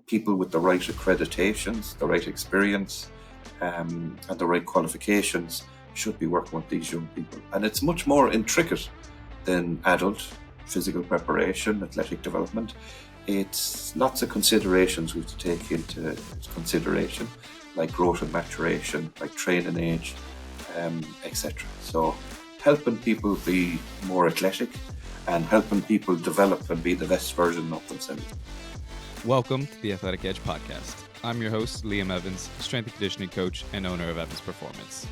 people with the right accreditations, the right experience, and the right qualifications should be working with these young people. And it's much more intricate than adult physical preparation, athletic development. It's lots of considerations we have to take into consideration, like growth and maturation, like training age, etc. So helping people be more athletic and helping people develop and be the best version of themselves. Welcome to the Athletic Edge podcast. I'm your host, Liam Evans, strength and conditioning coach and owner of Evans Performance.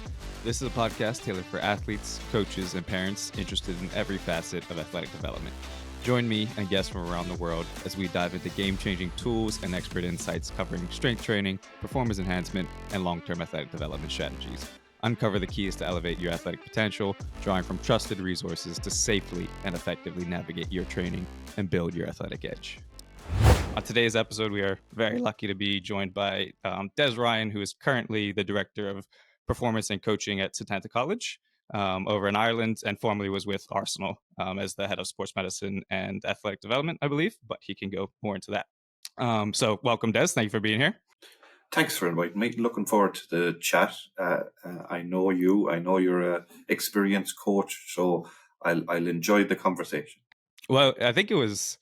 This is a podcast tailored for athletes, coaches, and parents interested in every facet of athletic development. Join me and guests from around the world as we dive into game-changing tools and expert insights covering strength training, performance enhancement, and long-term athletic development strategies. Uncover the keys to elevate your athletic potential, drawing from trusted resources to safely and effectively navigate your training and build your athletic edge. On today's episode, we are very lucky to be joined by Des Ryan, who is currently the Director of Performance and Coaching at Setanta College over in Ireland, and formerly was with Arsenal as the Head of Sports Medicine and Athletic Development, I believe, but he can go more into that. So welcome, Des. Thank you for being here. Thanks for inviting me. Looking forward to the chat. I know you. I know you're an experienced coach, so I'll enjoy the conversation. Well, I think it was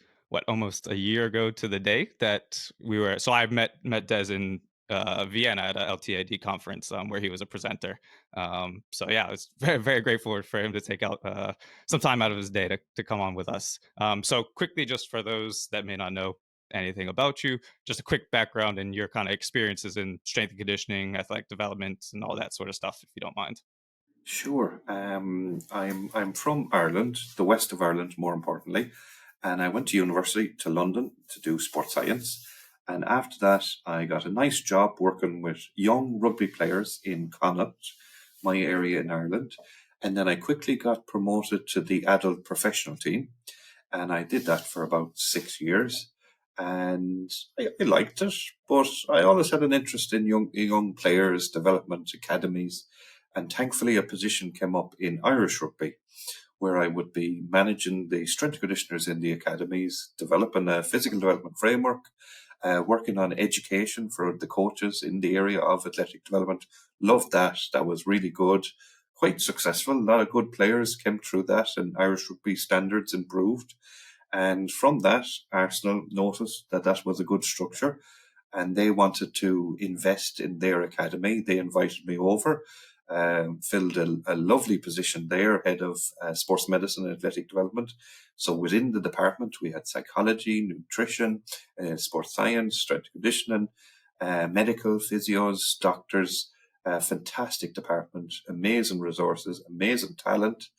almost a year ago to the day that we were. So I met Des in Vienna at a LTAD conference where he was a presenter. So yeah, I was very, very grateful for him to take out some time out of his day to come on with us. So quickly, just for those that may not know anything about you, just a quick background and your kind of experiences in strength and conditioning, athletic development, and all that sort of stuff, if you don't mind. Sure. I'm from Ireland, the west of Ireland, more importantly, and I went to university to London to do sports science. And after that, I got a nice job working with young rugby players in Connacht, my area in Ireland. And then I quickly got promoted to the adult professional team. And I did that for about 6 years. And I liked it, but I always had an interest in young players, development academies. And thankfully, a position came up in Irish rugby, where I would be managing the strength conditioners in the academies, developing a physical development framework, working on education for the coaches in the area of athletic development. Loved that. That was really good. Quite successful. A lot of good players came through that, and Irish rugby standards improved. And from that, Arsenal noticed that that was a good structure, and they wanted to invest in their academy. They invited me over. Filled a lovely position there, head of sports medicine and athletic development. So within the department, we had psychology, nutrition, sports science, strength and conditioning, medical, physios, doctors. Fantastic department, amazing resources, amazing talent,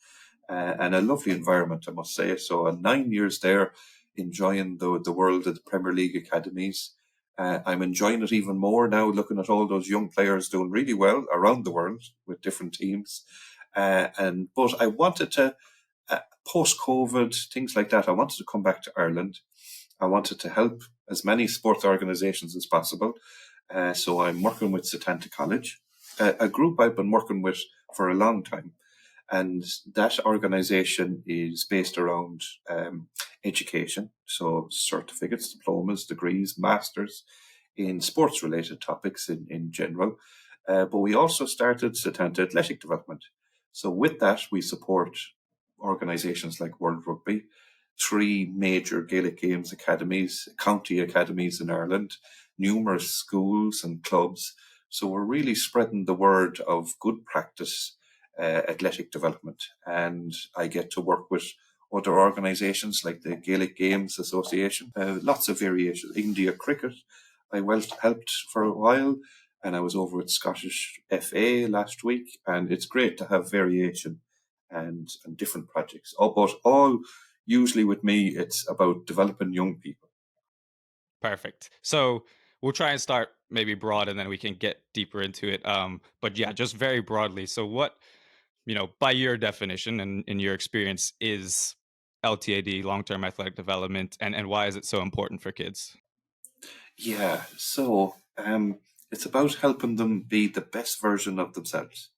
and a lovely environment, I must say. So 9 years there, enjoying the world of the Premier League academies. I'm enjoying it even more now, looking at all those young players doing really well around the world with different teams. But I wanted to, post-COVID, things like that, I wanted to come back to Ireland. I wanted to help as many sports organisations as possible. So I'm working with Setanta College, a group I've been working with for a long time. And that organisation is based around education, so certificates, diplomas, degrees, masters in sports-related topics in general. But we also started Setanta Athletic Development. So with that, we support organisations like World Rugby, 3 major Gaelic Games academies, county academies in Ireland, numerous schools and clubs. So we're really spreading the word of good practice athletic development, and I get to work with other organisations like the Gaelic Games Association, lots of variations. India Cricket, I helped for a while, and I was over at Scottish FA last week, and it's great to have variation and different projects. But all usually with me, it's about developing young people. Perfect. So we'll try and start maybe broad, and then we can get deeper into it. But yeah, just very broadly. So what, by your definition and in your experience, is LTAD, long-term athletic development, and why is it so important for kids? Yeah, so it's about helping them be the best version of themselves.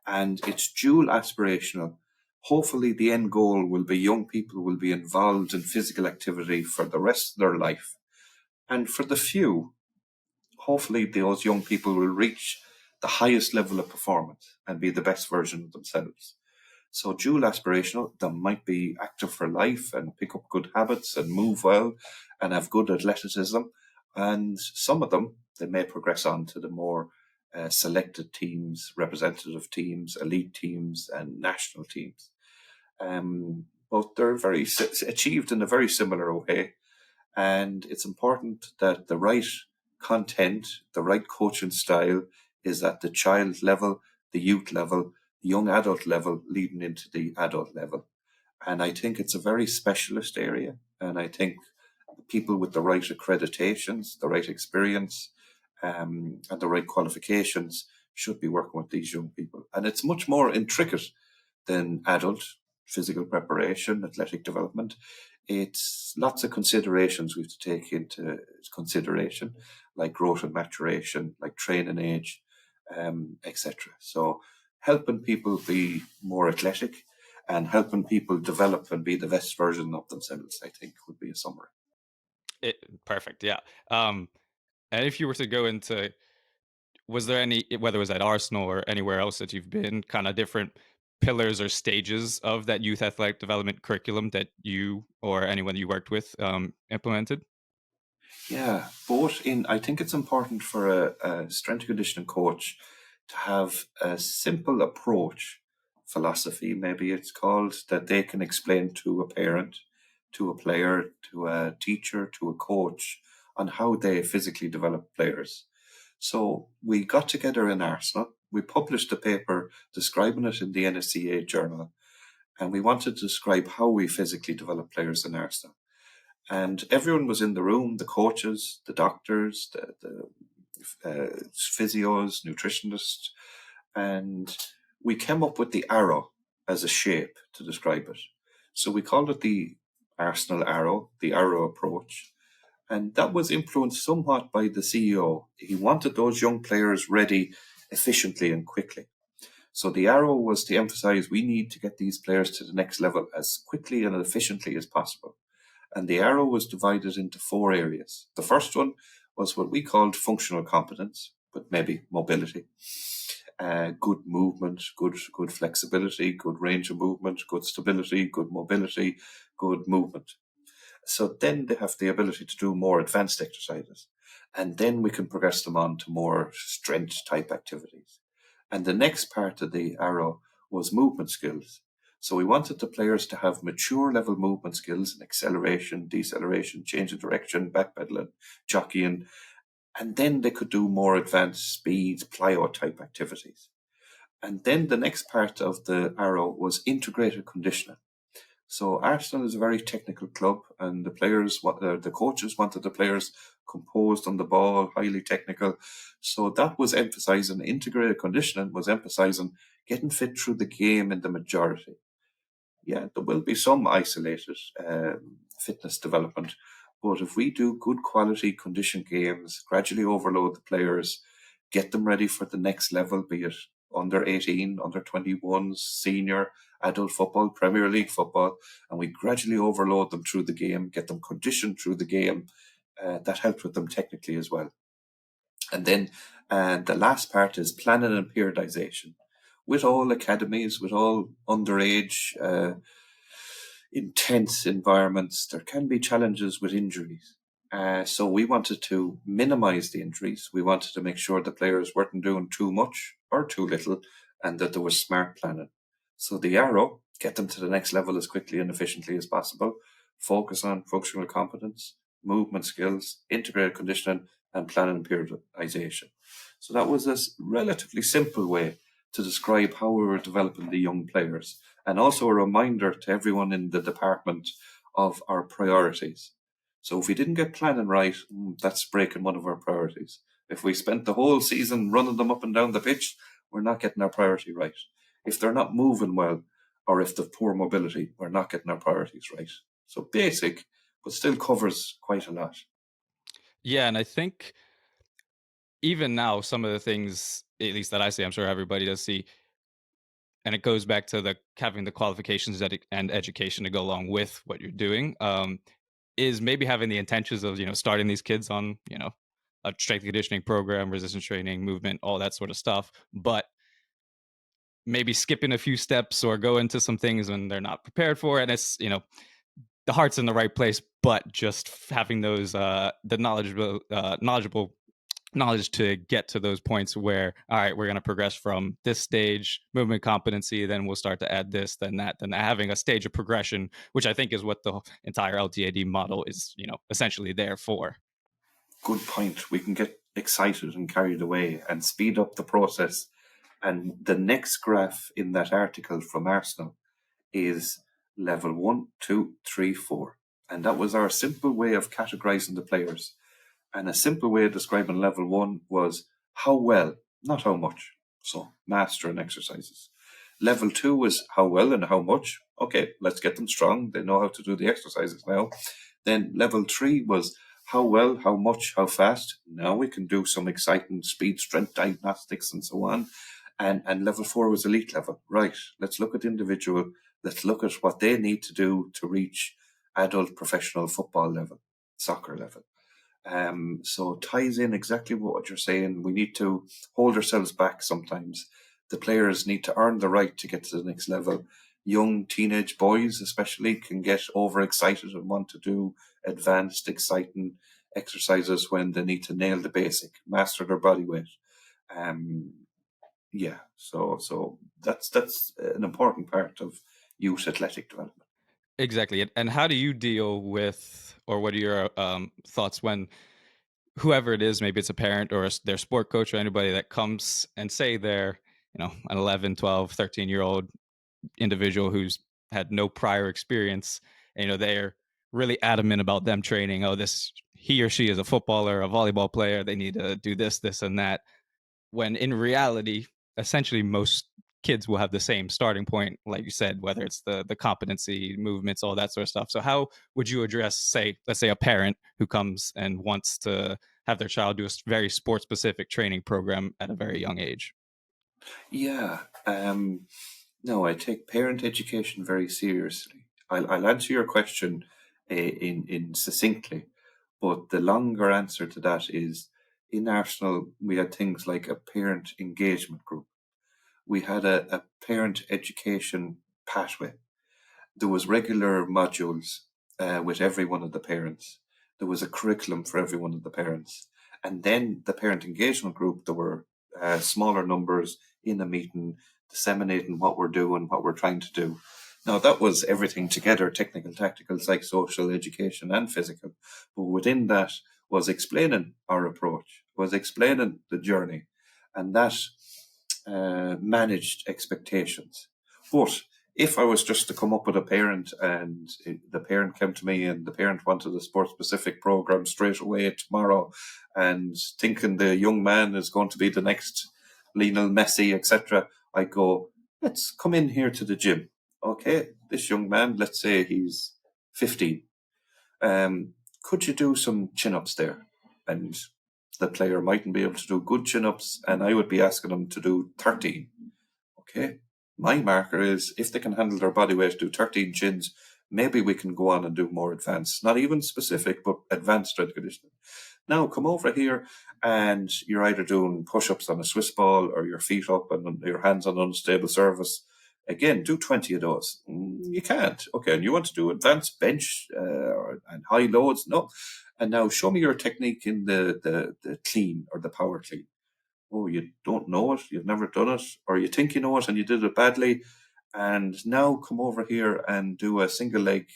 And it's dual aspirational. Hopefully the end goal will be young people will be involved in physical activity for the rest of their life. And for the few, hopefully those young people will reach the highest level of performance and be the best version of themselves. So dual aspirational, they might be active for life and pick up good habits and move well and have good athleticism. And some of them, they may progress on to the more selected teams, representative teams, elite teams, and national teams. But they're achieved in a very similar way. And it's important that the right content, the right coaching style is at the child level, the youth level, the young adult level, leading into the adult level. And I think it's a very specialist area. And I think people with the right accreditations, the right experience, and the right qualifications should be working with these young people. And it's much more intricate than adult physical preparation, athletic development. It's lots of considerations we have to take into consideration, like growth and maturation, like training age, etc. So helping people be more athletic and helping people develop and be the best version of themselves, I think would be a summary. Perfect. Yeah. And if you were to go into, was there any, whether it was at Arsenal or anywhere else that you've been, kind of different pillars or stages of that youth athletic development curriculum that you or anyone you worked with implemented? Yeah, both in, I think it's important for a strength and conditioning coach to have a simple approach, philosophy, maybe it's called, that they can explain to a parent, to a player, to a teacher, to a coach on how they physically develop players. So we got together in Arsenal. We published a paper describing it in the NSCA journal, and we wanted to describe how we physically develop players in Arsenal. And everyone was in the room, the coaches, the doctors, the physios, nutritionists, and we came up with the arrow as a shape to describe it. So we called it the Arsenal arrow, the arrow approach. And that was influenced somewhat by the CEO. He wanted those young players ready efficiently and quickly. So the arrow was to emphasize we need to get these players to the next level as quickly and efficiently as possible. And the arrow was divided into 4 areas. The first one was what we called functional competence, but maybe mobility, good movement, good flexibility, good range of movement, good stability, good mobility, good movement. So then they have the ability to do more advanced exercises. And then we can progress them on to more strength type activities. And the next part of the arrow was movement skills. So we wanted the players to have mature level movement skills in acceleration, deceleration, change of direction, backpedaling, jockeying, and then they could do more advanced speed, plyo type activities. And then the next part of the arrow was integrated conditioning. So Arsenal is a very technical club, and the coaches wanted the players composed on the ball, highly technical. So that was emphasising integrated conditioning, was emphasising getting fit through the game in the majority. Yeah, there will be some isolated fitness development, but if we do good quality condition games, gradually overload the players, get them ready for the next level, be it under 18, under 21s, senior, adult football, Premier League football, and we gradually overload them through the game, get them conditioned through the game, that helps with them technically as well. And then the last part is planning and periodization. With all academies, with all underage, intense environments, there can be challenges with injuries. So we wanted to minimize the injuries. We wanted to make sure the players weren't doing too much or too little, and that there was smart planning. So the arrow, get them to the next level as quickly and efficiently as possible. Focus on functional competence, movement skills, integrated conditioning, and planning and periodization. So that was a relatively simple way to describe how we were developing the young players, and also a reminder to everyone in the department of our priorities. So if we didn't get planning right, that's breaking one of our priorities. If we spent the whole season running them up and down the pitch, we're not getting our priority right. If they're not moving well, or if they've poor mobility, we're not getting our priorities right. So basic, but still covers quite a lot. Yeah, and I think even now, some of the things, at least that I see, I'm sure everybody does see, and it goes back to the having the qualifications and education to go along with what you're doing. is maybe having the intentions of, starting these kids on, a strength and conditioning program, resistance training, movement, all that sort of stuff, but maybe skipping a few steps or go into some things when they're not prepared for it. And it's, the heart's in the right place, but just having those the knowledgeable knowledge to get to those points where, all right, we're going to progress from this stage, movement competency, then we'll start to add this, then that, then having a stage of progression, which I think is what the entire LTAD model is, essentially there for. Good point. We can get excited and carried away and speed up the process. And the next graph in that article from Arsenal is level 1, 2, 3, 4. And that was our simple way of categorizing the players. And a simple way of describing level 1 was how well, not how much. So mastering exercises. Level 2 was how well and how much. Okay, let's get them strong. They know how to do the exercises now. Then level 3 was how well, how much, how fast. Now we can do some exciting speed strength diagnostics and so on. And level 4 was elite level. Right, let's look at the individual. Let's look at what they need to do to reach adult professional football level, soccer level. So it ties in exactly what you're saying. We need to hold ourselves back sometimes. The players need to earn the right to get to the next level. Young teenage boys especially can get overexcited and want to do advanced, exciting exercises when they need to nail the basic, master their body weight. So that's an important part of youth athletic development. Exactly. And how do you deal with, or what are your thoughts when whoever it is, maybe it's a parent or their sport coach or anybody that comes and say they're, an 11, 12, 13-year-old individual who's had no prior experience, and, they're really adamant about them training. Oh, this, he or she is a footballer, a volleyball player. They need to do this, this, and that. When in reality, essentially most kids will have the same starting point, like you said, whether it's the competency, movements, all that sort of stuff. So how would you address, say, let's say a parent who comes and wants to have their child do a very sport specific training program at a very young age? Yeah. No, I take parent education very seriously. I'll answer your question in succinctly, but the longer answer to that is in Arsenal, we had things like a parent engagement group. We had a parent education pathway. There was regular modules with every one of the parents. There was a curriculum for every one of the parents. And then the parent engagement group, there were smaller numbers in a meeting disseminating what we're doing, what we're trying to do. Now, that was everything together, technical, tactical, psychosocial, education, and physical. But within that was explaining our approach, was explaining the journey, and that managed expectations. But if I was just to come up with a parent and the parent came to me and the parent wanted a sport specific program straight away tomorrow and thinking the young man is going to be the next Lionel Messi, etc., I go, let's come in here to the gym. Okay, this young man, let's say he's 15. Could you do some chin-ups there? And the player mightn't be able to do good chin-ups, and I would be asking them to do 13. Okay, my marker is if they can handle their body weight, do 13 chins, maybe we can go on and do more advanced, not even specific, but advanced strength conditioning. Now come over here and you're either doing push-ups on a Swiss ball or your feet up and your hands on unstable surface. Again, do 20 of those. You can't. Okay, and you want to do advanced bench and high loads? No. And now show me your technique in the clean or the power clean. Oh, you don't know it, you've never done it, or you think you know it and you did it badly. And now come over here and do a single leg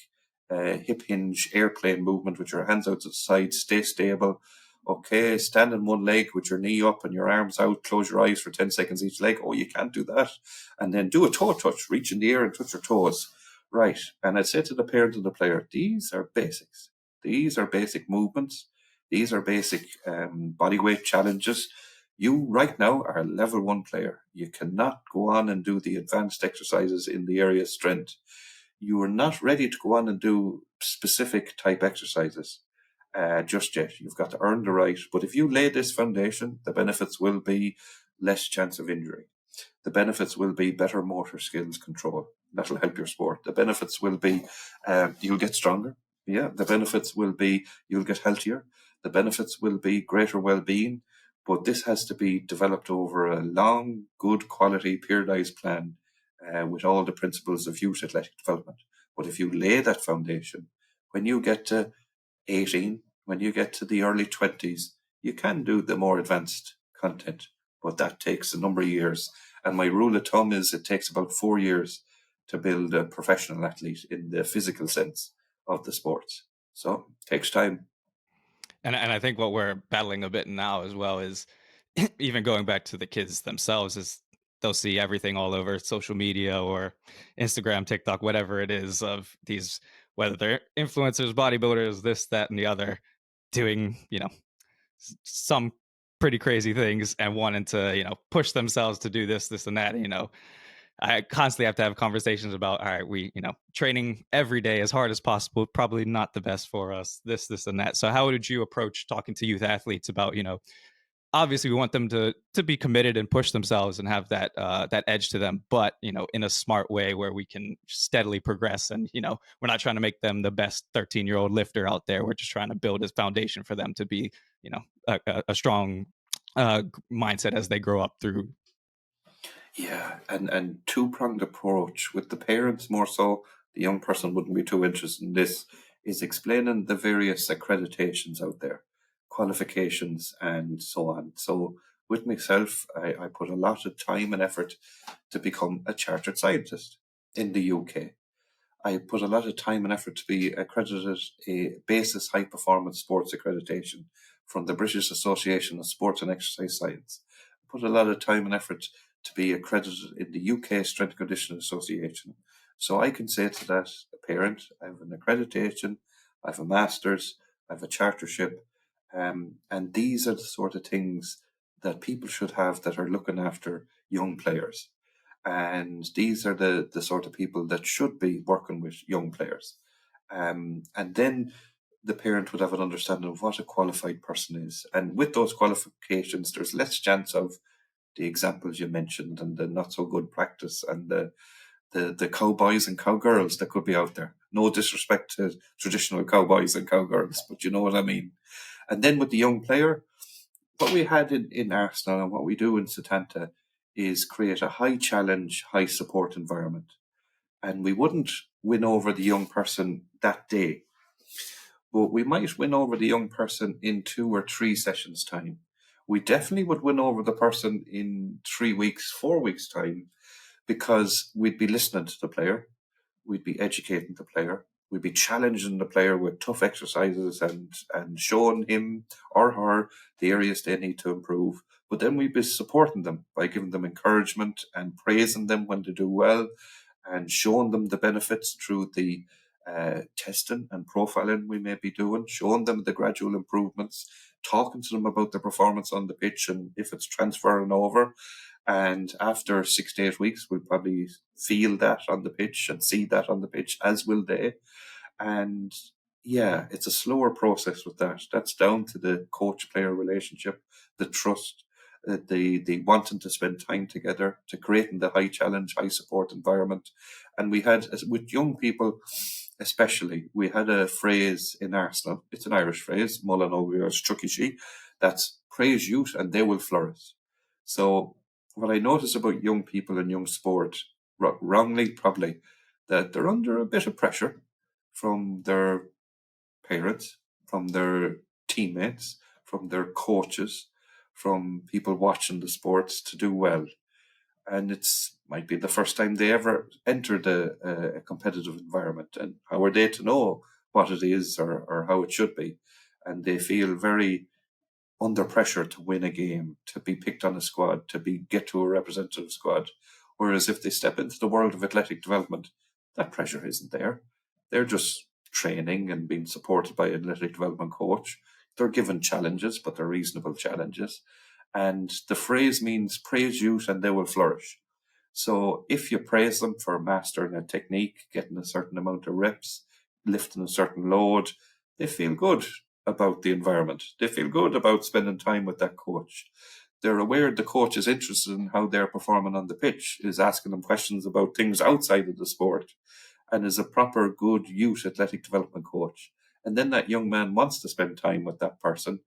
hip hinge airplane movement with your hands out to the side, stay stable. Okay, stand on one leg with your knee up and your arms out, close your eyes for 10 seconds each leg. Oh, you can't do that. And then do a toe touch, reach in the air and touch your toes. Right. And I'd say to the parent and the player, these are basics. These are basic movements. These are basic body weight challenges. You right now are a level 1 player. You cannot go on and do the advanced exercises in the area of strength. You are not ready to go on and do specific type exercises just yet. You've got to earn the right. But if you lay this foundation, the benefits will be less chance of injury. The benefits will be better motor skills control. That'll help your sport. The benefits will be you'll get stronger. Yeah, the benefits will be you'll get healthier. The benefits will be greater well-being, but this has to be developed over a long, good quality periodized plan with all the principles of youth athletic development. But if you lay that foundation, when you get to 18, when you get to the early 20s, you can do the more advanced content, but that takes a number of years. And my rule of thumb is it takes about 4 years to build a professional athlete in the physical sense of the sports. So it takes time. And I think what we're battling a bit now as well is even going back to the kids themselves is they'll see everything all over social media or Instagram, TikTok, whatever it is of these, whether they're influencers, bodybuilders, this, that, and the other, doing, some pretty crazy things and wanting to, push themselves to do this, and that, I constantly have to have conversations about, all right, training every day as hard as possible, probably not the best for us, this, and that. So how would you approach talking to youth athletes about, obviously we want them to be committed and push themselves and have that edge to them, but, in a smart way where we can steadily progress and, we're not trying to make them the best 13-year-old lifter out there. We're just trying to build a foundation for them to be, a strong mindset as they grow up through. Yeah, and two-pronged approach with the parents more so. The young person wouldn't be too interested in this. Is explaining the various accreditations out there, qualifications, and so on. So with myself, I put a lot of time and effort to become a chartered scientist in the UK. I put a lot of time and effort to be accredited a basis high performance sports accreditation from the British Association of Sports and Exercise Science. I put a lot of time and effort to be accredited in the UK Strength and Conditioning Association. So I can say to that parent, I have an accreditation, I have a master's, I have a chartership, and these are the sort of things that people should have that are looking after young players. And these are the sort of people that should be working with young players. And then the parent would have an understanding of what a qualified person is. And with those qualifications, there's less chance of the examples you mentioned and the not so good practice and the cowboys and cowgirls that could be out there. No disrespect to traditional cowboys and cowgirls, but you know what I mean. And then with the young player, what we had in Arsenal and what we do in Setanta is create a high challenge, high support environment. And we wouldn't win over the young person that day, but we might win over the young person in 2 or 3 sessions' time. We definitely would win over the person in 3 weeks, 4 weeks' time, because we'd be listening to the player, we'd be educating the player, we'd be challenging the player with tough exercises and showing him or her the areas they need to improve. But then we'd be supporting them by giving them encouragement and praising them when they do well and showing them the benefits through the testing and profiling we may be doing, showing them the gradual improvements, talking to them about the performance on the pitch and if it's transferring over. And after 6 to 8 weeks, we'll probably feel that on the pitch and see that on the pitch, as will they. And yeah, it's a slower process with that. That's down to the coach-player relationship, the trust, the wanting to spend time together, to creating the high challenge, high support environment. And we had, with young people especially, we had a phrase in Arsenal. It's an Irish phrase, Mullen Overuse Chuckishi, that's praise youth and they will flourish. So what I notice about young people in young sport, wrongly probably, that they're under a bit of pressure from their parents, from their teammates, from their coaches, from people watching the sports to do well. And it's might be the first time they ever entered a competitive environment. And how are they to know what it is or how it should be? And they feel very under pressure to win a game, to be picked on a squad, to get to a representative squad. Whereas if they step into the world of athletic development, that pressure isn't there. They're just training and being supported by an athletic development coach. They're given challenges, but they're reasonable challenges. And the phrase means praise youth and they will flourish. So if you praise them for mastering a technique, getting a certain amount of reps, lifting a certain load, they feel good about the environment. They feel good about spending time with that coach. They're aware the coach is interested in how they're performing on the pitch, is asking them questions about things outside of the sport, and is a proper good youth athletic development coach. And then that young man wants to spend time with that person,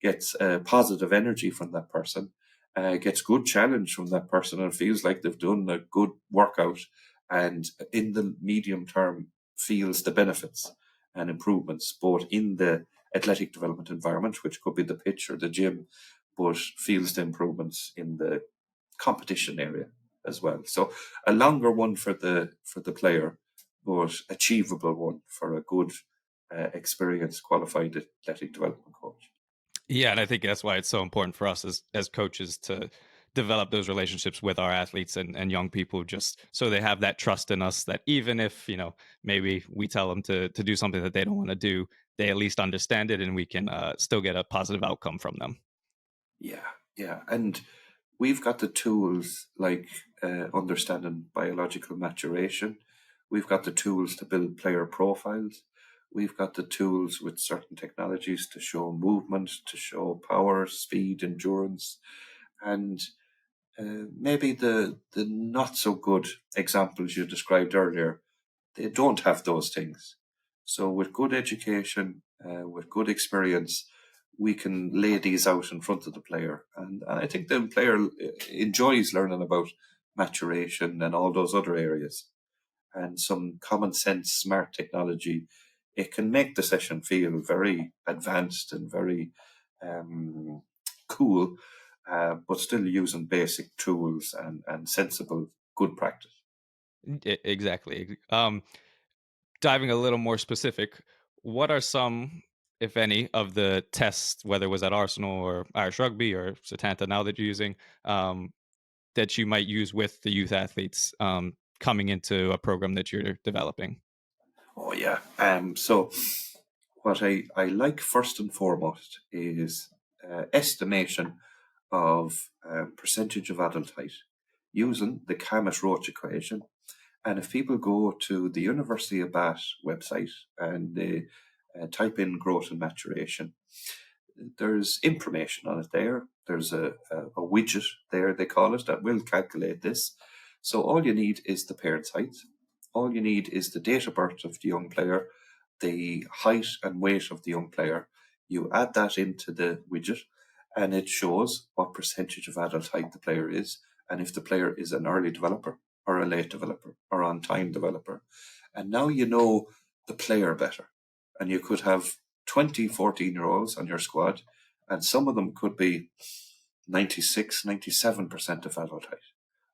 gets positive energy from that person, gets good challenge from that person, and feels like they've done a good workout, and in the medium term feels the benefits and improvements both in the athletic development environment, which could be the pitch or the gym, but feels the improvements in the competition area as well. So a longer one for the player, but achievable one for a good, experienced, qualified athletic development coach. Yeah, and I think that's why it's so important for us as coaches to develop those relationships with our athletes and young people, just so they have that trust in us that even if, maybe we tell them to do something that they don't want to do, they at least understand it and we can still get a positive outcome from them. Yeah, yeah. And we've got the tools like understanding biological maturation. We've got the tools to build player profiles. We've got the tools with certain technologies to show movement, to show power, speed, endurance. And maybe the not so good examples you described earlier, they don't have those things. So with good education, with good experience, we can lay these out in front of the player. And I think the player enjoys learning about maturation and all those other areas. And some common sense, smart technology, it can make the session feel very advanced and very cool, but still using basic tools and sensible, good practice. Exactly. Diving a little more specific, what are some, if any, of the tests, whether it was at Arsenal or Irish Rugby or Setanta now that you're using, that you might use with the youth athletes coming into a program that you're developing? Oh, yeah. So what I like first and foremost is estimation of percentage of adult height using the Kamas-Roach equation. And if people go to the University of Bath website and they type in growth and maturation, there's information on it there. There's a widget there, they call it, that will calculate this. So all you need is the parent's height. All you need is the date of birth of the young player, the height and weight of the young player. You add that into the widget and it shows what percentage of adult height the player is, and if the player is an early developer or a late developer or on time developer. And now you know the player better. And you could have 20 14-year-olds on your squad, and some of them could be 96, 97% of adult height.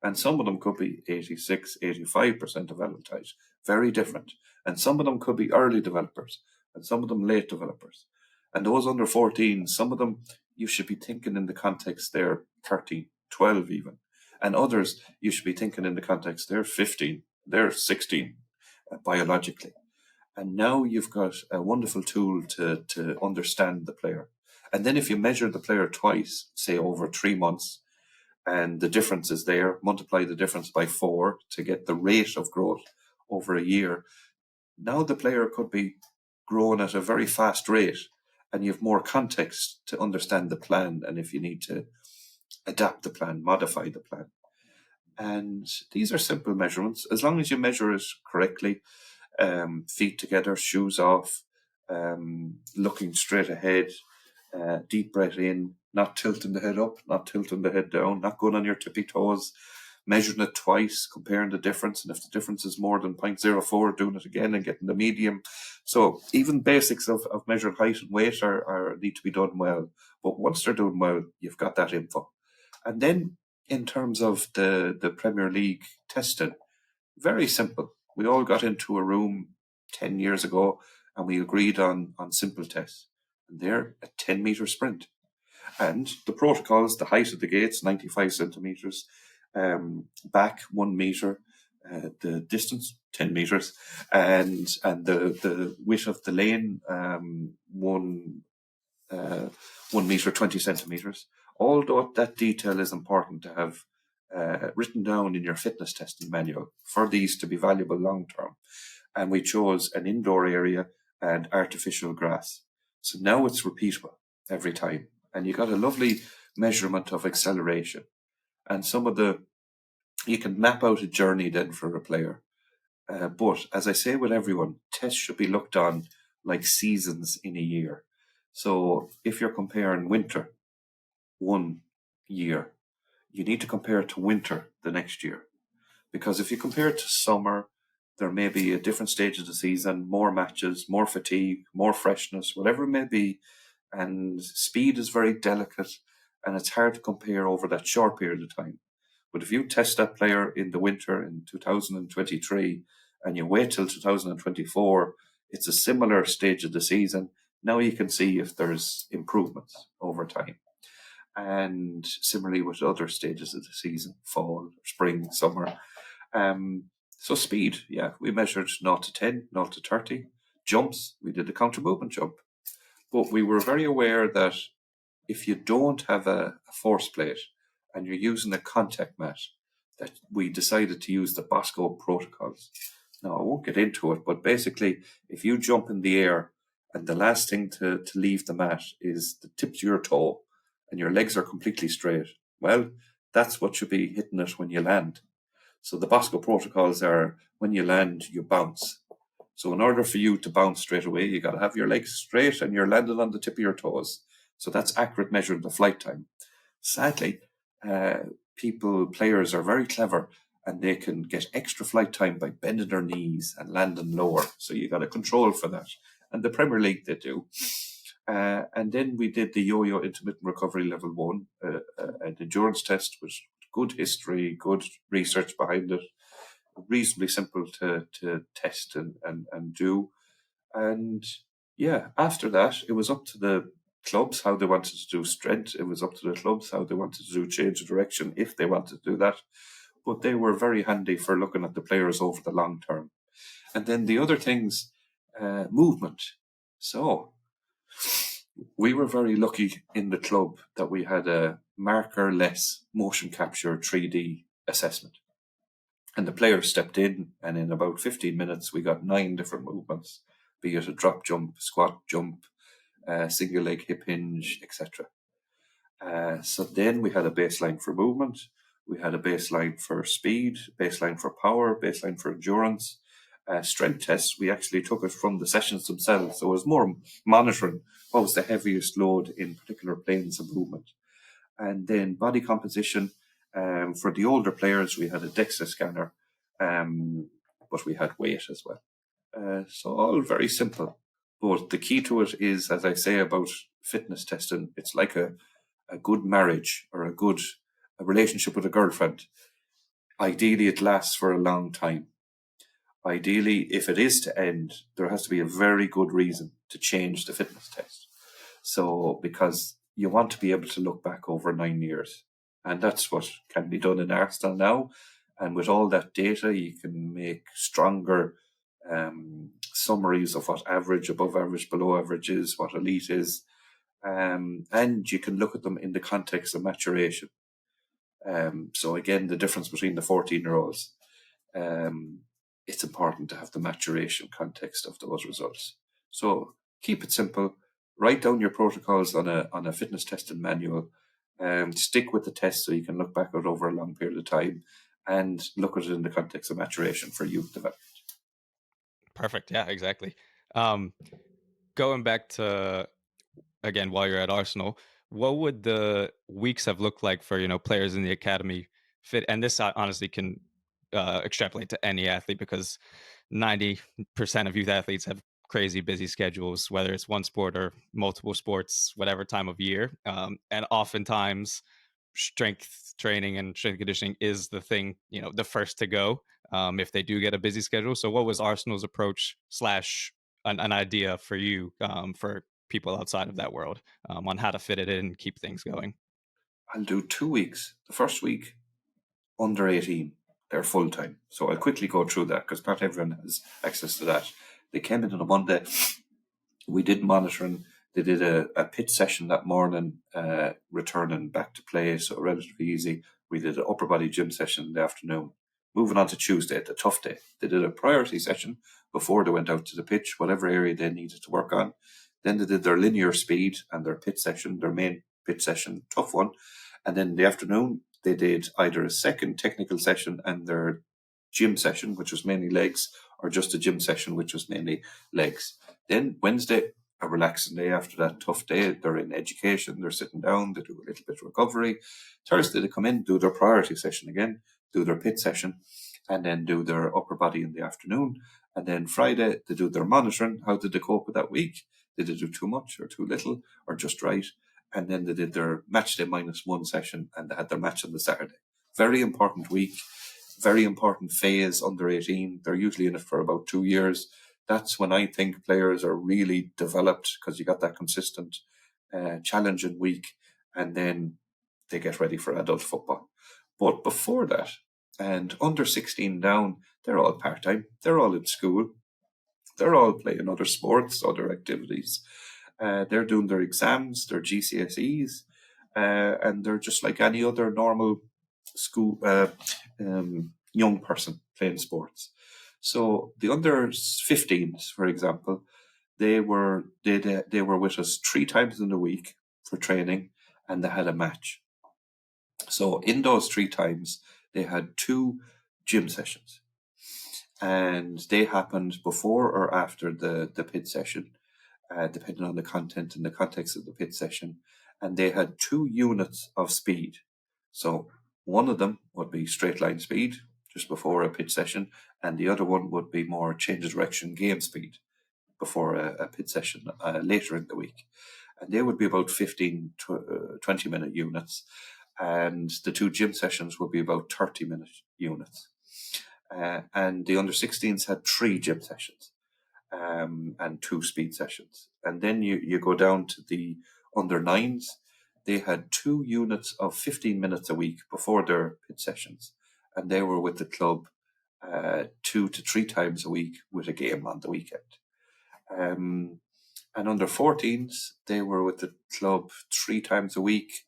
And some of them could be 86, 85% of adult height. Very different. And some of them could be early developers, and some of them late developers. And those under 14, some of them you should be thinking in the context they're 13, 12 even. And others you should be thinking in the context they're 15, they're 16 biologically. And now you've got a wonderful tool to understand the player. And then if you measure the player twice, say over 3 months, and the difference is there, multiply the difference by 4 to get the rate of growth over a year. Now the player could be growing at a very fast rate, and you have more context to understand the plan and if you need to adapt the plan, modify the plan. And these are simple measurements. As long as you measure it correctly, feet together, shoes off, looking straight ahead, deep breath in, not tilting the head up, not tilting the head down, not going on your tippy toes, measuring it twice, comparing the difference, and if the difference is more than 0.04, doing it again and getting the medium. So even basics of measured height and weight are need to be done well. But once they're done well, you've got that info. And then in terms of the Premier League testing, very simple. We all got into a room 10 years ago and we agreed on simple tests. And they're a 10-meter sprint. And the protocols, the height of the gates, 95 centimeters, back 1 meter, the distance, 10 meters, and the width of the lane, 1 meter, 20 centimeters. Although that detail is important to have written down in your fitness testing manual for these to be valuable long term. And we chose an indoor area and artificial grass. So now it's repeatable every time. And you got a lovely measurement of acceleration. And you can map out a journey then for a player. But as I say with everyone, tests should be looked on like seasons in a year. So if you're comparing winter one year, you need to compare it to winter the next year. Because if you compare it to summer, there may be a different stage of the season, more matches, more fatigue, more freshness, whatever it may be. And speed is very delicate and it's hard to compare over that short period of time. But if you test that player in the winter in 2023 and you wait till 2024, it's a similar stage of the season. Now you can see if there's improvements over time. And similarly with other stages of the season, fall, spring, summer. So speed, yeah, we measured 0 to 10, 0 to 30. Jumps, we did a counter movement jump. But we were very aware that if you don't have a force plate and you're using a contact mat, that we decided to use the Bosco protocols. Now, I won't get into it, but basically, if you jump in the air and the last thing to leave the mat is the tips of your toe and your legs are completely straight, well, that's what should be hitting it when you land. So the Bosco protocols are when you land, you bounce. So in order for you to bounce straight away, you got to have your legs straight and you're landed on the tip of your toes. So that's accurate measure of the flight time. Sadly, players are very clever and they can get extra flight time by bending their knees and landing lower. So you got to control for that. And the Premier League, they do. And then we did the yo-yo intermittent recovery level 1, an endurance test with good history, good research behind it, reasonably simple to test and do. And yeah, after that, it was up to the clubs how they wanted to do strength. It was up to the clubs how they wanted to do change of direction if they wanted to do that. But they were very handy for looking at the players over the long term. And then the other things, movement. So we were very lucky in the club that we had a marker-less motion capture 3D assessment. And the players stepped in, and in about 15 minutes, we got 9 different movements, be it a drop jump, squat jump, single leg hip hinge, etc. So then we had a baseline for movement, we had a baseline for speed, baseline for power, baseline for endurance. Strength tests, we actually took it from the sessions themselves. So it was more monitoring what was the heaviest load in particular planes of movement. And then body composition, for the older players, we had a DEXA scanner, but we had weight as well. So all very simple. But the key to it is, as I say about fitness testing, it's like a good marriage or a relationship with a girlfriend. Ideally, it lasts for a long time. Ideally, if it is to end, there has to be a very good reason to change the fitness test. So, because you want to be able to look back over 9 years. And that's what can be done in Arsenal now. And with all that data, you can make stronger summaries of what average, above average, below average is, what elite is. And you can look at them in the context of maturation. So again, the difference between the 14-year-olds. It's important to have the maturation context of those results. So keep it simple. Write down your protocols on a fitness testing manual. Stick with the test so you can look back at it over a long period of time and look at it in the context of maturation for youth development. Perfect. Yeah, exactly. Going back to, again, while you're at Arsenal, what would the weeks have looked like for, players in the academy fit? And this honestly can extrapolate to any athlete because 90% of youth athletes have crazy busy schedules, whether it's one sport or multiple sports, whatever time of year. And oftentimes strength training and strength conditioning is the thing, the first to go if they do get a busy schedule. So what was Arsenal's approach / an idea for you for people outside of that world on how to fit it in and keep things going? I'll do 2 weeks. The first week, under 18, they're full time. So I'll quickly go through that because not everyone has access to that. They came in on a Monday. We did monitoring. They did a pitch session that morning, returning back to play, so relatively easy. We did an upper body gym session in the afternoon. Moving on to Tuesday, the tough day. They did a priority session before they went out to the pitch, whatever area they needed to work on. Then they did their linear speed and their pitch session, their main pitch session, tough one. And then in the afternoon, they did either a second technical session and their gym session, which was mainly legs, or just a gym session, which was mainly legs. Then Wednesday, a relaxing day after that tough day. They're in education, they're sitting down, they do a little bit of recovery. Thursday, they come in, do their priority session again, do their pit session, and then do their upper body in the afternoon. And then Friday, they do their monitoring. How did they cope with that week? Did they do too much or too little or just right? And then they did their match day -1 session, and they had their match on the Saturday. Very important week, very important phase under 18. They're usually in it for about 2 years. That's when I think players are really developed, because you got that consistent challenging week, and then they get ready for adult football. But before that, and under 16 down, they're all part-time. They're all in school. They're all playing other sports, other activities. They're doing their exams, their GCSEs, and they're just like any other normal school young person playing sports. So the under 15s, for example, they were with us 3 times in the week for training, and they had a match. So in those 3 times, they had 2 gym sessions, and they happened before or after the pit session, depending on the content and the context of the pit session. And they had 2 units of speed. So one of them would be straight line speed just before a pit session, and the other one would be more change of direction game speed before a pit session later in the week. And they would be about 15 to 20-minute units, and the 2 gym sessions would be about 30-minute units. And the under 16s had 3 gym sessions and 2 speed sessions. And then you go down to the under 9s. They had 2 units of 15 minutes a week before their pit sessions, and they were with the club 2 to 3 times a week with a game on the weekend. And under 14s, they were with the club 3 times a week,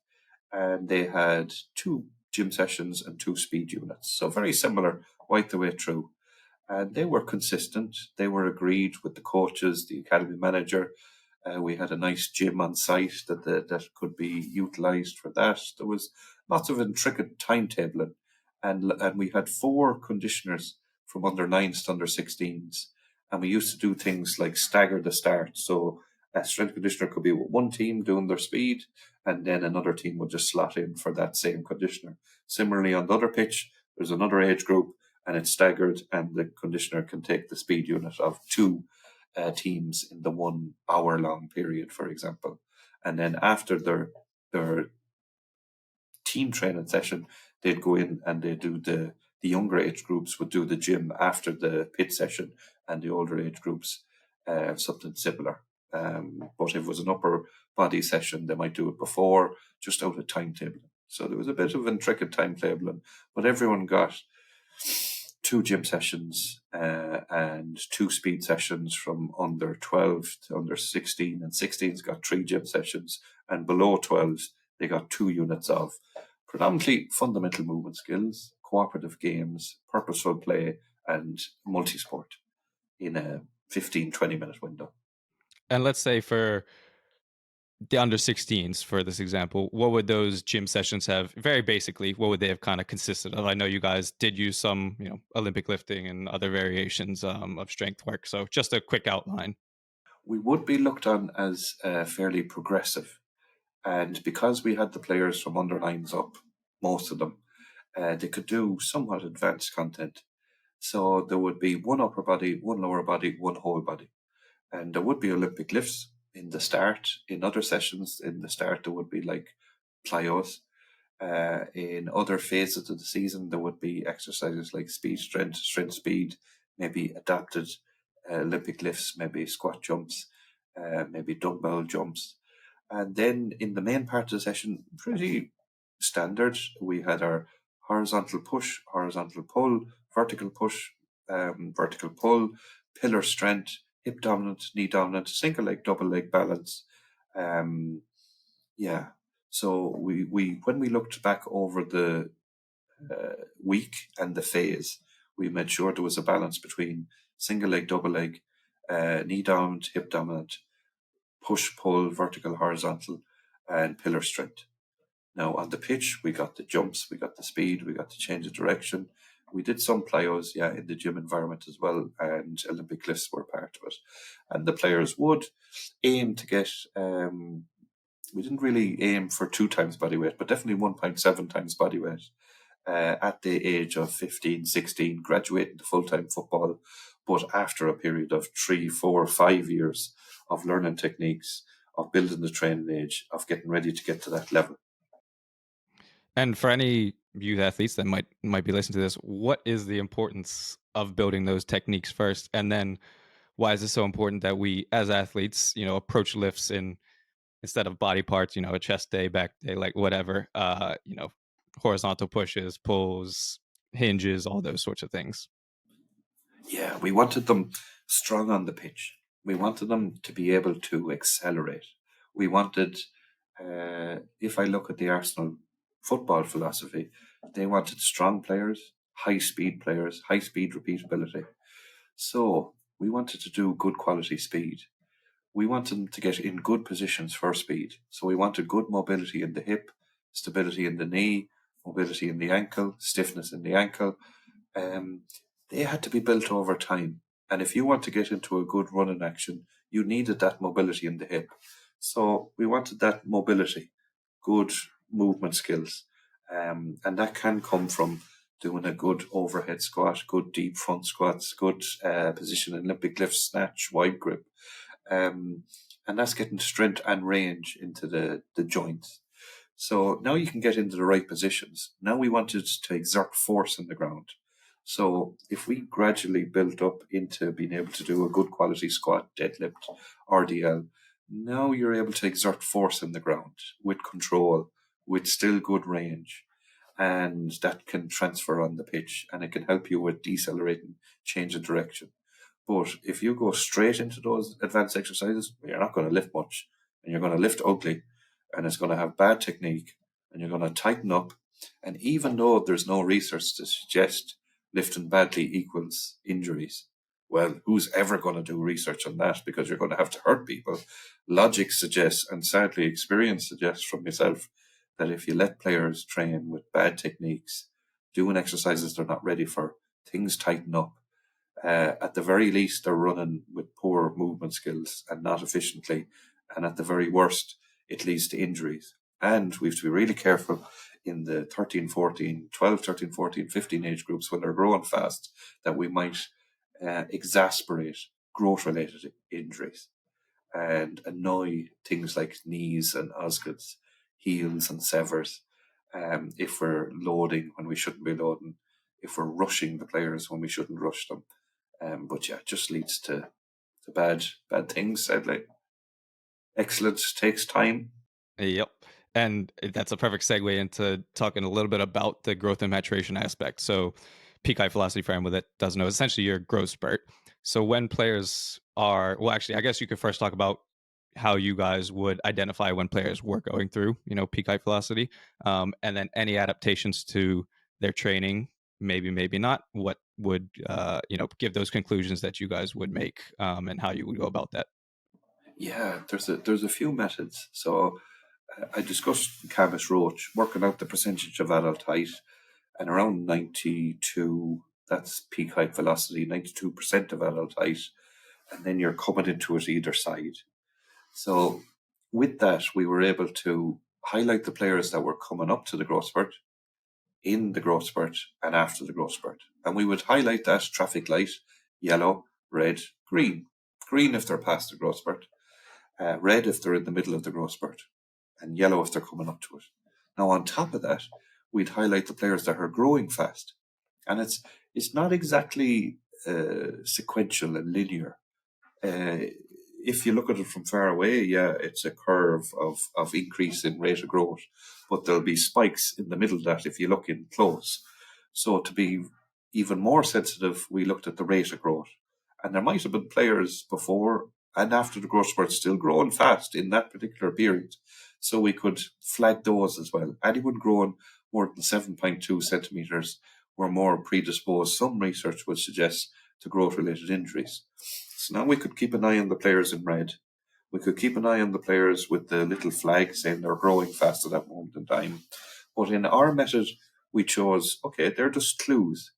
and they had 2 gym sessions and 2 speed units. So very similar right the way through. And they were consistent. They were agreed with the coaches, the academy manager. We had a nice gym on site that could be utilised for that. There was lots of intricate timetabling, and we had 4 conditioners from under 9s to under 16s. And we used to do things like stagger the start. So a strength conditioner could be with one team doing their speed, and then another team would just slot in for that same conditioner. Similarly, on the other pitch, there's another age group, and it's staggered, and the conditioner can take the speed unit of 2 teams in the 1 hour long period, for example. And then after their team training session, they'd go in and they'd do the younger age groups would do the gym after the pit session, and the older age groups something similar. But if it was an upper body session, they might do it before, just out of timetable. So there was a bit of intricate timetabling, but everyone got 2 gym sessions and 2 speed sessions from under 12 to under 16, and 16s got 3 gym sessions, and below 12s they got 2 units of predominantly fundamental movement skills, cooperative games, purposeful play, and multi-sport in a 15-20 minute window. And let's say for the under 16s, for this example, what would those gym sessions have? Very basically, what would they have kind of consisted of? I know you guys did use some, Olympic lifting and other variations of strength work. So just a quick outline. We would be looked on as fairly progressive. And because we had the players from under 9s up, most of them, they could do somewhat advanced content. So there would be 1 upper body, 1 lower body, 1 whole body. And there would be Olympic lifts in the start. In other sessions in the start, there would be like plyos. In other phases of the season, there would be exercises like speed, strength speed, maybe adapted Olympic lifts, maybe squat jumps, maybe dumbbell jumps. And then in the main part of the session, pretty standard. We had our horizontal push, horizontal pull, vertical push, vertical pull, pillar strength, hip dominant, knee dominant, single leg, double leg balance. So we when we looked back over the week and the phase, we made sure there was a balance between single leg, double leg, knee dominant, hip dominant, push, pull, vertical, horizontal, and pillar strength. Now on the pitch, we got the jumps, we got the speed, we got the change of direction, We did some plyos, in the gym environment as well, and Olympic lifts were part of it. And the players would aim to get, we didn't really aim for 2 times body weight, but definitely 1.7 times body weight at the age of 15, 16, graduating to full-time football, but after a period of 3, 4, 5 years of learning techniques, of building the training age, of getting ready to get to that level. And for any youth athletes that might be listening to this, what is the importance of building those techniques first? And then why is it so important that we as athletes, approach lifts in instead of body parts, a chest day, back day, like whatever, horizontal pushes, pulls, hinges, all those sorts of things? Yeah, we wanted them strong on the pitch. We wanted them to be able to accelerate. We wanted, if I look at the Arsenal football philosophy, they wanted strong players, high speed repeatability. So we wanted to do good quality speed. We wanted them to get in good positions for speed. So we wanted good mobility in the hip, stability in the knee, mobility in the ankle, stiffness in the ankle. They had to be built over time. And if you want to get into a good running action, you needed that mobility in the hip. So we wanted that mobility, good movement skills. And that can come from doing a good overhead squat, good deep front squats, good position in Olympic lift, snatch, wide grip. And that's getting strength and range into the joints. So now you can get into the right positions. Now we wanted to exert force in the ground. So if we gradually built up into being able to do a good quality squat, deadlift, RDL, now you're able to exert force in the ground with control, with still good range. And that can transfer on the pitch, and it can help you with decelerating, change of direction. But if you go straight into those advanced exercises, you're not going to lift much, and you're going to lift ugly, and it's going to have bad technique, and you're going to tighten up. And even though there's no research to suggest lifting badly equals injuries, well, who's ever going to do research on that? Because you're going to have to hurt people. Logic suggests, and sadly experience suggests from myself, that if you let players train with bad techniques, doing exercises they're not ready for, things tighten up. At the very least, they're running with poor movement skills and not efficiently. And at the very worst, it leads to injuries. And we have to be really careful in the 13, 14, 12, 13, 14, 15 age groups when they're growing fast, that we might exasperate growth-related injuries and annoy things like knees and osgods, heels and severs, if we're loading when we shouldn't be loading, if we're rushing the players when we shouldn't rush them. But yeah, it just leads to bad things, sadly. Excellence takes time. Yep. And that's a perfect segue into talking a little bit about the growth and maturation aspect. So peak height velocity, for anyone that doesn't know, is essentially your growth spurt. So when players are, well, actually, I guess you could first talk about how you guys would identify when players were going through, peak height velocity, and then any adaptations to their training, maybe not. What would, give those conclusions that you guys would make, and how you would go about that? Yeah, there's a few methods. So I discussed Camus Roach, working out the percentage of adult height, and around 92, that's peak height velocity, 92% of adult height, and then you're coming into it either side. So with that, we were able to highlight the players that were coming up to the growth spurt, in the growth spurt, and after the growth spurt. And we would highlight that traffic light, yellow, red, green. Green if they're past the growth spurt, red if they're in the middle of the growth spurt, and yellow if they're coming up to it. Now, on top of that, we'd highlight the players that are growing fast. And it's not exactly sequential and linear. If you look at it from far away, it's a curve of increase in rate of growth, but there'll be spikes in the middle of that if you look in close. So to be even more sensitive, we looked at the rate of growth. And there might have been players before and after the growth spurt still growing fast in that particular period. So we could flag those as well. Anyone growing more than 7.2 centimeters were more predisposed, some research would suggest, to growth-related injuries. So now we could keep an eye on the players in red. We could keep an eye on the players with the little flag saying they're growing fast at that moment in time. But in our method, we chose, okay, they're just clues.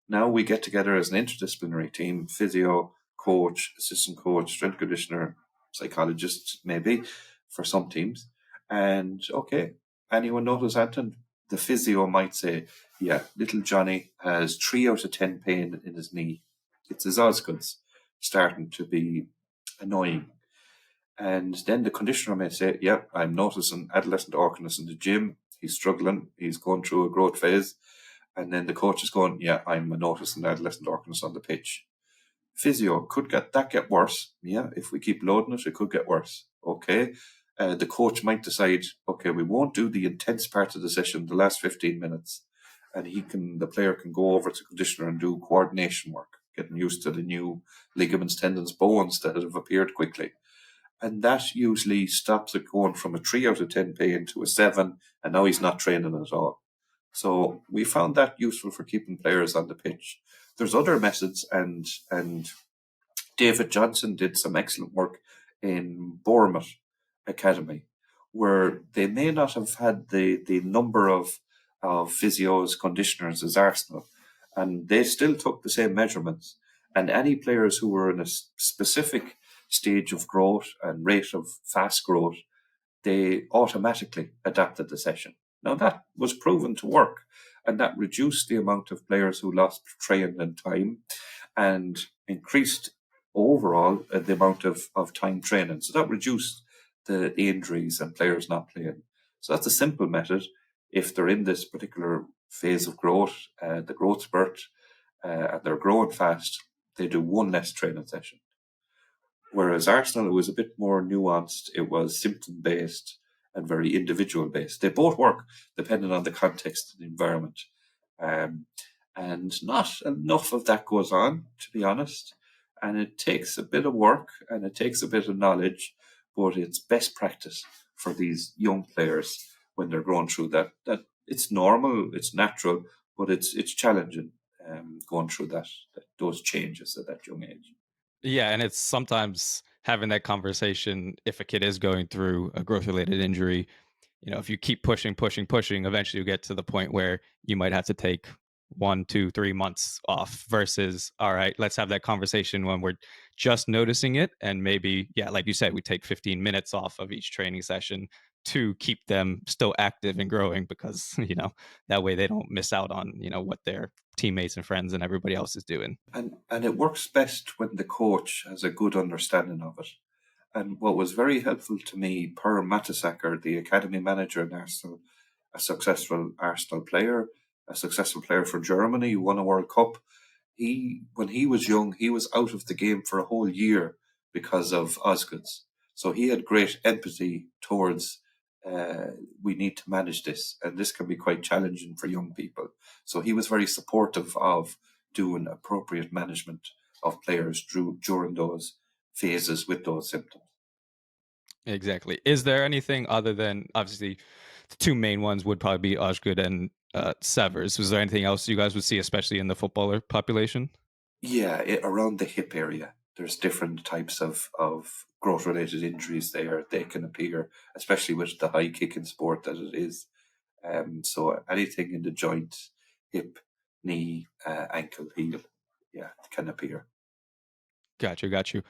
Now we get together as an interdisciplinary team, physio, coach, assistant coach, strength conditioner, psychologist, maybe, for some teams. And okay, anyone notice, Anton? The physio might say, yeah, little Johnny has 3 out of 10 pain in his knee. It's his Osgood's starting to be annoying. And then the conditioner may say, yeah, I'm noticing adolescent awkwardness in the gym. He's struggling. He's going through a growth phase. And then the coach is going, yeah, I'm noticing adolescent awkwardness on the pitch. Physio, could get worse. Yeah, if we keep loading it, it could get worse. Okay. The coach might decide, okay, we won't do the intense part of the session, the last 15 minutes. And the player can go over to conditioner and do coordination work, getting used to the new ligaments, tendons, bones that have appeared quickly. And that usually stops it going from a 3 out of 10 pain to a 7, and now he's not training at all. So we found that useful for keeping players on the pitch. There's other methods, and David Johnson did some excellent work in Bournemouth Academy, where they may not have had the number of physios, conditioners as Arsenal, and they still took the same measurements. And any players who were in a specific stage of growth and rate of fast growth, they automatically adapted the session. Now that was proven to work, and that reduced the amount of players who lost training and time and increased overall the amount of time training. So that reduced the injuries and players not playing. So that's a simple method. If they're in this particular phase of growth, the growth spurt, and they're growing fast, they do one less training session. Whereas Arsenal, it was a bit more nuanced. It was symptom-based and very individual-based. They both work depending on the context and environment. And not enough of that goes on, to be honest. And it takes a bit of work and it takes a bit of knowledge, but it's best practice for these young players when they're going through that. That it's normal, it's natural, but it's challenging going through those changes at that young age. Yeah, and it's sometimes having that conversation if a kid is going through a growth related injury. If you keep pushing, eventually you get to the point where you might have to take 1, 2, 3 months off versus, all right, let's have that conversation when we're just noticing it. And maybe, yeah, like you said, we take 15 minutes off of each training session to keep them still active and growing because, that way they don't miss out on, what their teammates and friends and everybody else is doing. And it works best when the coach has a good understanding of it. And what was very helpful to me, Per Mertesacker, the academy manager in Arsenal, a successful Arsenal player, a successful player for Germany, who won a World Cup. When he was young, he was out of the game for a whole year because of Osgood's. So he had great empathy towards we need to manage this, and this can be quite challenging for young people. So he was very supportive of doing appropriate management of players during those phases with those symptoms. Exactly. Is there anything other than, obviously, the two main ones would probably be Osgood and Severs? Was there anything else you guys would see, especially in the footballer population? Yeah, around the hip area, there's different types of growth-related injuries there. They can appear, especially with the high kicking sport that it is. So anything in the joint, hip, knee, ankle, heel, yeah, can appear. Got you.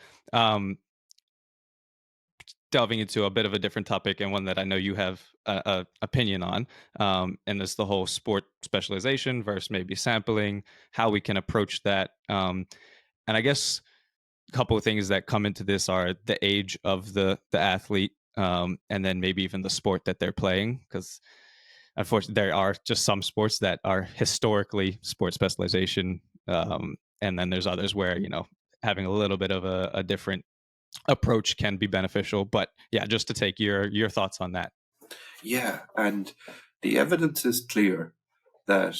Delving into a bit of a different topic and one that I know you have a opinion on, and it's the whole sport specialization versus maybe sampling, how we can approach that. And I guess a couple of things that come into this are the age of the athlete, and then maybe even the sport that they're playing, because unfortunately there are just some sports that are historically sport specialization, and then there's others where having a little bit of a different approach can be beneficial. But yeah, just to take your thoughts on that. Yeah, and the evidence is clear that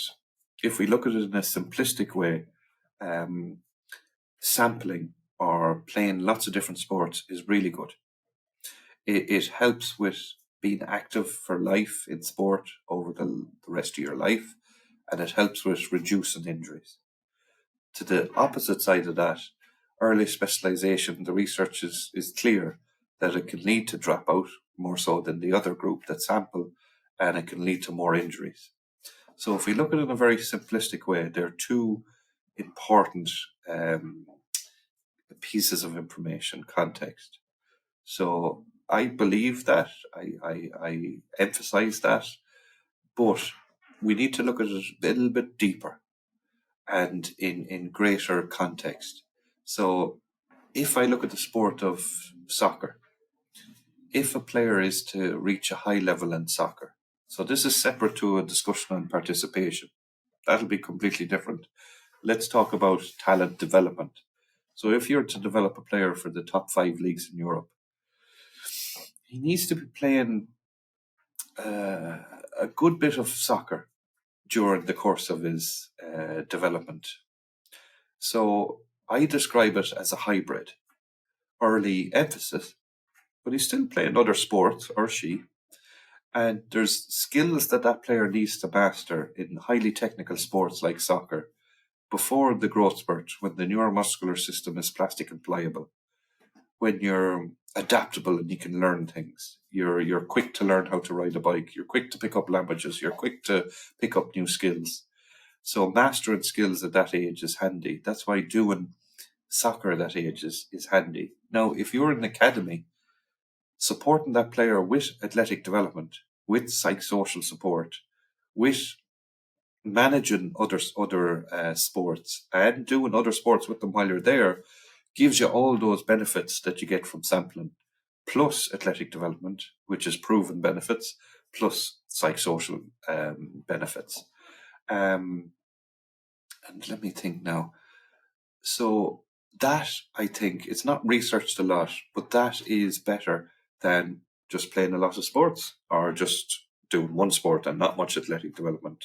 if we look at it in a simplistic way, sampling or playing lots of different sports is really good. It helps with being active for life in sport over the rest of your life, and it helps with reducing injuries. To the opposite side of that, early specialization, the research is clear that it can lead to dropout more so than the other group that sample, and it can lead to more injuries. So if we look at it in a very simplistic way, there are two important pieces of information, context. So I believe that, I emphasize that, but we need to look at it a little bit deeper and in greater context. So if I look at the sport of soccer, if a player is to reach a high level in soccer, so this is separate to a discussion on participation. That'll be completely different. Let's talk about talent development. So if you're to develop a player for the top 5 leagues in Europe, he needs to be playing a good bit of soccer during the course of his development. So I describe it as a hybrid. Early emphasis, but he's still playing other sports, or she, and there's skills that that player needs to master in highly technical sports like soccer before the growth spurt, when the neuromuscular system is plastic and pliable, when you're adaptable and you can learn things. You're quick to learn how to ride a bike. You're quick to pick up languages. You're quick to pick up new skills. So mastering skills at that age is handy. That's why doing soccer at that age is handy. Now, if you're in an academy, supporting that player with athletic development, with psychosocial support, with managing other sports and doing other sports with them while you're there, gives you all those benefits that you get from sampling, plus athletic development, which is proven benefits, plus psychosocial benefits. And let me think now. So that, I think, it's not researched a lot, but that is better than just playing a lot of sports or just doing one sport and not much athletic development.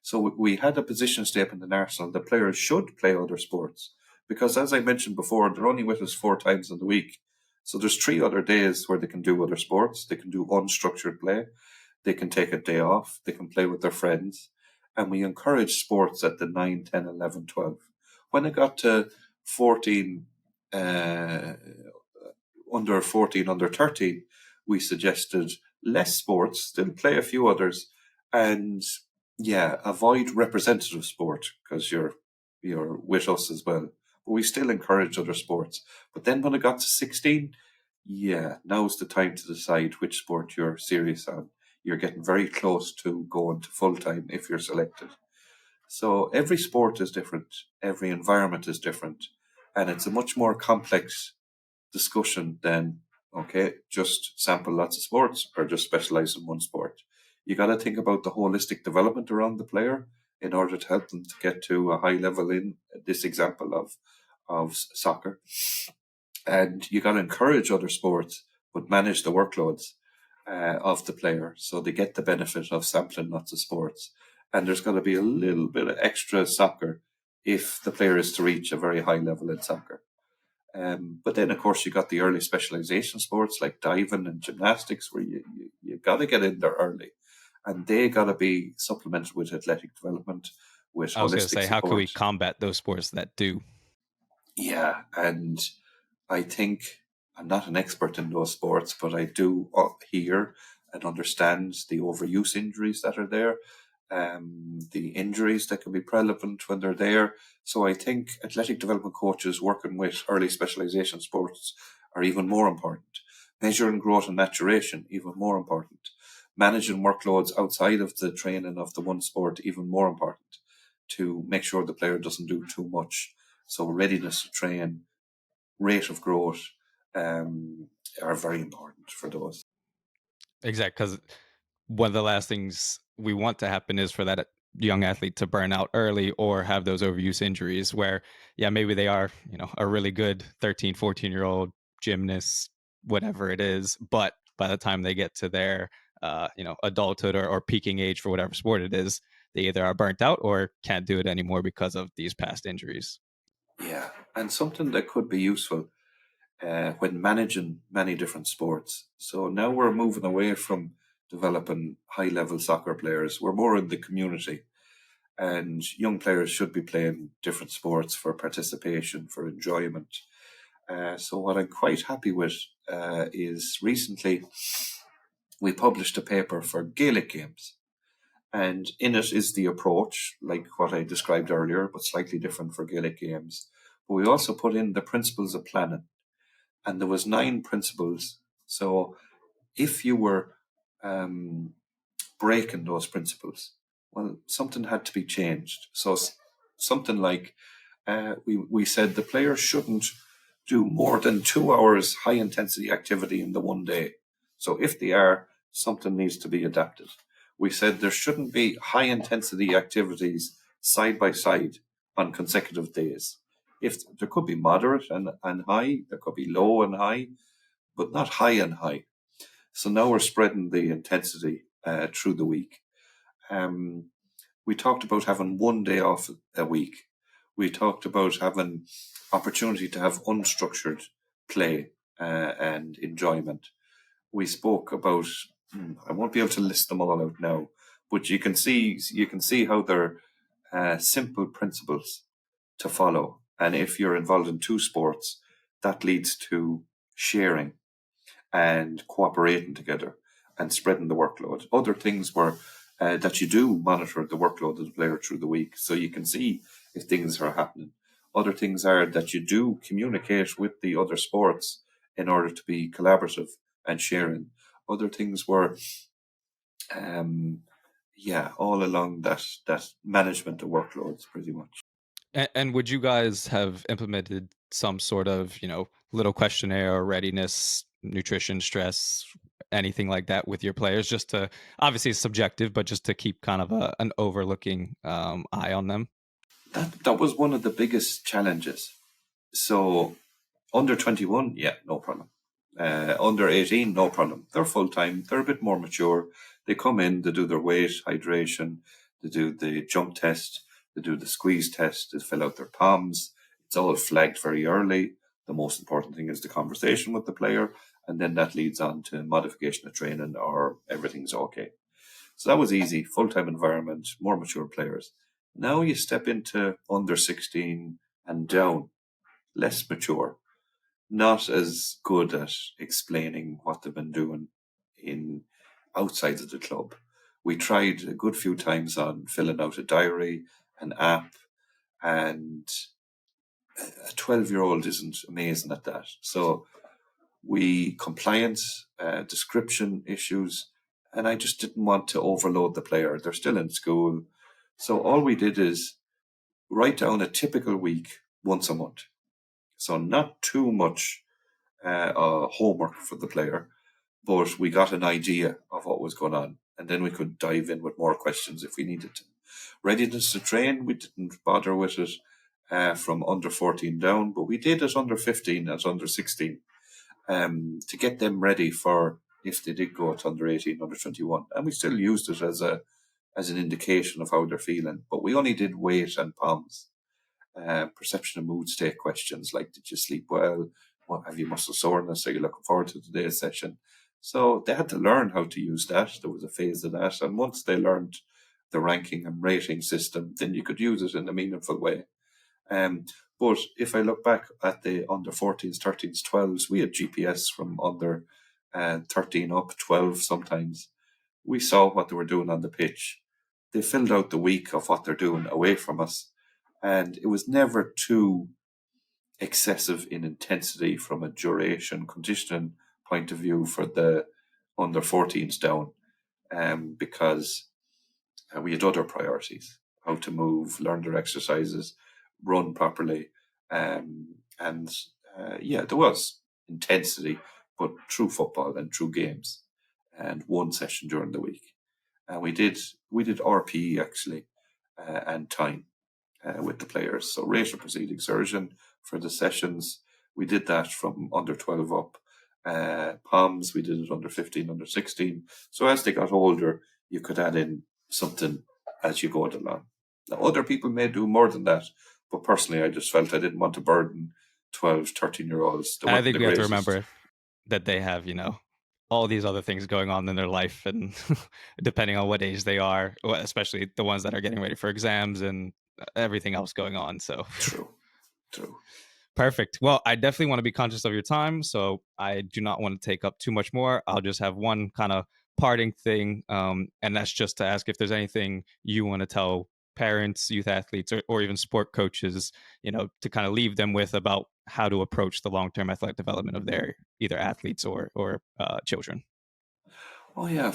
So we had a position statement in Arsenal that players should play other sports because, as I mentioned before, they're only with us 4 times in the week. So there's 3 other days where they can do other sports. They can do unstructured play. They can take a day off. They can play with their friends. And we encourage sports at the 9, 10, 11, 12. When it got to 14, under 14, under 13, we suggested less sports, still play a few others, and avoid representative sport because you're with us as well. But we still encourage other sports. But then when it got to 16, now's the time to decide which sport you're serious on. You're getting very close to going to full time if you're selected. So every sport is different, every environment is different, and it's a much more complex discussion than, okay, just sample lots of sports or just specialize in one sport. You got to think about the holistic development around the player in order to help them to get to a high level in this example of soccer. And you got to encourage other sports, but manage the workloads of the player so they get the benefit of sampling lots of sports. And there's got to be a little bit of extra soccer if the player is to reach a very high level in soccer. But then, of course, you got the early specialization sports like diving and gymnastics where you got to get in there early. And they got to be supplemented with athletic development, with I was going to holistic say, how support. can we combat those sports that do? Yeah, and I think I'm not an expert in those sports, but I do hear and understand the overuse injuries that are there, the injuries that can be prevalent when they're there. So I think athletic development coaches working with early specialization sports are even more important. Measuring growth and maturation, even more important. Managing workloads outside of the training of the one sport, even more important, to make sure the player doesn't do too much. So readiness to train, rate of growth are very important for those. Exactly, because one of the last things we want to happen is for that young athlete to burn out early or have those overuse injuries where, maybe they are, a really good 13, 14-year-old gymnast, whatever it is, but by the time they get to their, adulthood or peaking age for whatever sport it is, they either are burnt out or can't do it anymore because of these past injuries. Yeah, and something that could be useful when managing many different sports. So now we're moving away from developing high-level soccer players. We're more in the community, and young players should be playing different sports for participation, for enjoyment. So what I'm quite happy with is recently we published a paper for Gaelic games. And in it is the approach, like what I described earlier, but slightly different for Gaelic games. But we also put in the principles of planning, and there was 9 principles. So if you were um, breaking those principles, well, something had to be changed. So something like we said the players shouldn't do more than 2 hours high intensity activity in the one day. So if they are, something needs to be adapted. We said there shouldn't be high intensity activities side by side on consecutive days. If there could be moderate and high, there could be low and high, but not high and high. So now we're spreading the intensity through the week. Um, we talked about having one day off a week. We talked about having opportunity to have unstructured play and enjoyment. We spoke about, I won't be able to list them all out now, but you can see how they're simple principles to follow. And if you're involved in 2 sports, that leads to sharing and cooperating together and spreading the workload. Other things were that you do monitor the workload of the player through the week so you can see if things are happening. Other things are that you do communicate with the other sports in order to be collaborative and sharing. Other things were, all along that management of workloads, pretty much. And would you guys have implemented some sort of, little questionnaire or readiness, nutrition, stress, anything like that with your players, just to, obviously it's subjective, but just to keep kind of an overlooking eye on them? That was one of the biggest challenges. So under 21, yeah, no problem. Under 18, no problem. They're full time. They're a bit more mature. They come in, they do their weight, hydration, they do the jump test, they do the squeeze test, they fill out their palms. It's all flagged very early. The most important thing is the conversation with the player, and then that leads on to modification of training or everything's okay. So that was easy, full time environment, more mature players. Now you step into under 16 and down, less mature, not as good at explaining what they've been doing in outside of the club. We tried a good few times on filling out a diary, an app, and a 12-year-old isn't amazing at that. So we compliance, description issues, and I just didn't want to overload the player. They're still in school. So all we did is write down a typical week once a month. So not too much homework for the player, but we got an idea of what was going on, and then we could dive in with more questions if we needed to. Readiness to train, we didn't bother with it from under 14 down, but we did it under 15 as under 16 to get them ready for if they did go to under 18, under 21. And we still used it as an indication of how they're feeling, but we only did weight and palms. Perception and mood state questions like, did you sleep well? What, have you muscle soreness? Are you looking forward to today's session? So they had to learn how to use that. There was a phase of that. And once they learned the ranking and rating system, then you could use it in a meaningful way. But if I look back at the under 14s, 13s, 12s, we had GPS from under 13 up, 12 sometimes. We saw what they were doing on the pitch. They filled out the week of what they're doing away from us. And it was never too excessive in intensity from a duration conditioning point of view for the under 14s down, because we had other priorities: how to move, learn their exercises, run properly, and there was intensity, but through football and through games, and one session during the week. And we did RPE actually, and time with the players. So rate of perceived exertion for the sessions, we did that from under 12 up. Palms, we did it under 15, under 16. So as they got older, you could add in something as you go along. Now, other people may do more than that, but personally, I just felt I didn't want to burden 12, 13-year-olds. I think we have to remember that they have, all these other things going on in their life, and depending on what age they are, especially the ones that are getting ready for exams and everything else going on. So True. Perfect. Well, I definitely want to be conscious of your time, so I do not want to take up too much more. I'll just have one kind of parting thing, and that's just to ask if there's anything you want to tell parents, youth athletes, or even sport coaches, to kind of leave them with about how to approach the long-term athletic development of their either athletes or children. Oh yeah.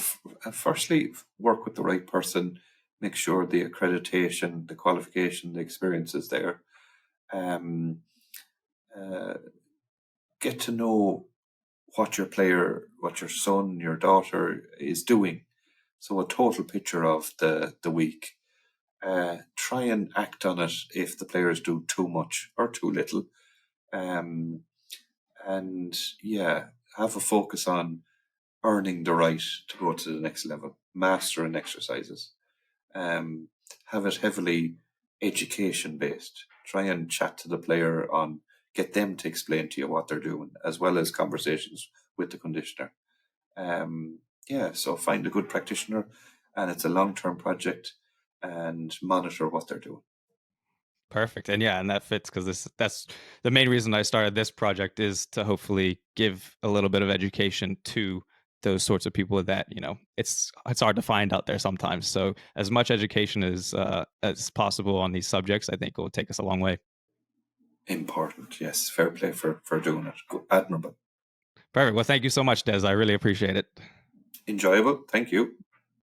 Firstly, work with the right person. Make sure the accreditation, the qualification, the experience is there. Um, uh, get to know what your player, what your son, your daughter is doing. So a total picture of the week. Try and act on it if the players do too much or too little. Um, and yeah, have a focus on earning the right to go to the next level, mastering exercises. Have it heavily education based. Try and chat to the player on, get them to explain to you what they're doing, as well as conversations with the conditioner. So find a good practitioner, and it's a long term project, and monitor what they're doing. Perfect. And yeah, and that fits because that's the main reason I started this project, is to hopefully give a little bit of education to those sorts of people that, it's hard to find out there sometimes. So as much education as possible on these subjects, I think will take us a long way. Important, yes. Fair play for doing it. Admirable. Perfect. Well, thank you so much, Des. I really appreciate it. Enjoyable. Thank you.